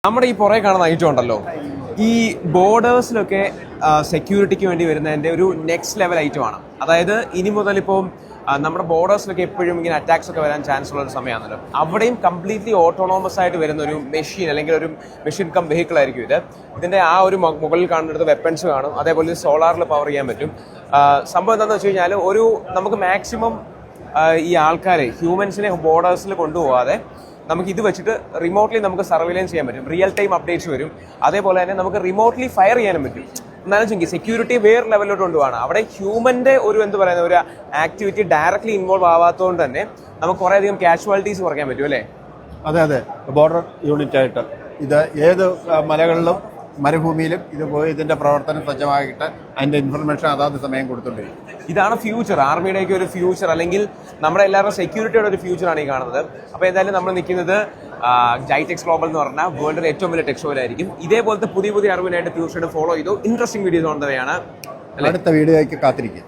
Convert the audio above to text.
നമ്മുടെ ഈ പുറകെ കാണുന്ന ഐറ്റം ഉണ്ടല്ലോ, ഈ ബോർഡേഴ്സിലൊക്കെ സെക്യൂരിറ്റിക്ക് വേണ്ടി വരുന്നതിൻ്റെ ഒരു നെക്സ്റ്റ് ലെവൽ ഐറ്റമാണ്. അതായത് ഇനി മുതൽ ഇപ്പോൾ നമ്മുടെ ബോർഡേഴ്സിലൊക്കെ എപ്പോഴും ഇങ്ങനെ അറ്റാക്സ് ഒക്കെ വരാൻ ചാൻസ് ഉള്ള ഒരു സമയമാണല്ലോ. അവിടെയും കംപ്ലീറ്റ്ലി ഓട്ടോണോമസ് ആയിട്ട് വരുന്ന ഒരു മെഷീൻ അല്ലെങ്കിൽ ഒരു മെഷീൻ കം വെഹിക്കിൾ ആയിരിക്കും ഇത്. ഇതിൻ്റെ ആ ഒരു മുകളിൽ കാണുന്നിടത്ത് വെപ്പൺസ് കാണും, അതേപോലെ സോളാറിൽ പവർ ചെയ്യാൻ പറ്റും. സംഭവം എന്താണെന്ന് വെച്ച് കഴിഞ്ഞാൽ നമുക്ക് മാക്സിമം ഈ ആൾക്കാരെ ഹ്യൂമൻസിനെ ബോർഡേഴ്സിൽ കൊണ്ടുപോകാതെ നമുക്ക് ഇത് വെച്ചിട്ട് റിമോട്ട്ലി നമുക്ക് സർവൈലൻസ് ചെയ്യാൻ പറ്റും. റിയൽ ടൈം അപ്ഡേറ്റ്സ് വരും. അതേപോലെ തന്നെ നമുക്ക് റിമോട്ട്ലി ഫയർ ചെയ്യാനും പറ്റും. എന്നാലും വെച്ചെങ്കിൽ സെക്യൂരിറ്റി വേറെ ലെവലിലോട്ട് കൊണ്ടുപോകണം. അവിടെ ഹ്യൂമന്റെ ഒരു ഒരു ആക്ടിവിറ്റി ഡയറക്ട്ലി ഇൻവോൾവ് ആവാത്തതുകൊണ്ട് തന്നെ നമുക്ക് കുറേയധികം കാഷ്വാലിറ്റീസ് കുറയ്ക്കാൻ പറ്റും അല്ലേ? അതെ. ബോർഡർ യൂണിറ്റ് ആയിട്ട് ഇത് ഏത് മലകളിലും മരുഭൂമിയിലും ഇത് പോയി ഇതിന്റെ പ്രവർത്തനം സജ്ജമാക്കിയിട്ട് അതിന്റെ ഇൻഫർമേഷൻ അതാത് സമയം കൊടുത്തുകൊണ്ടിരിക്കും. ഇതാണ് ഫ്യൂച്ചർ, ആർമിയുടെയൊക്കെ ഒരു ഫ്യൂച്ചർ, അല്ലെങ്കിൽ നമ്മുടെ എല്ലാവരുടെ സെക്യൂരിറ്റിയുടെ ഒരു ഫ്യൂച്ചറാണ് ഈ കാണുന്നത്. അപ്പോൾ എന്തായാലും നമ്മൾ നിൽക്കുന്നത് ജൈടെക്സ് ഗ്ലോബൽ എന്ന് പറഞ്ഞാൽ വേൾഡിലെ ഏറ്റവും വലിയ ടെക് ഷോയിലായിരിക്കും. ഇതേപോലത്തെ പുതിയ അറിവിനായിട്ട് തീർച്ചയായിട്ടും ഫോളോ ചെയ്തു. ഇൻട്രസ്റ്റിംഗ് വീഡിയോസ് കൊണ്ടുവരികയാണ്. അടുത്ത വീഡിയോയ്ക്ക് കാത്തിരിക്കും.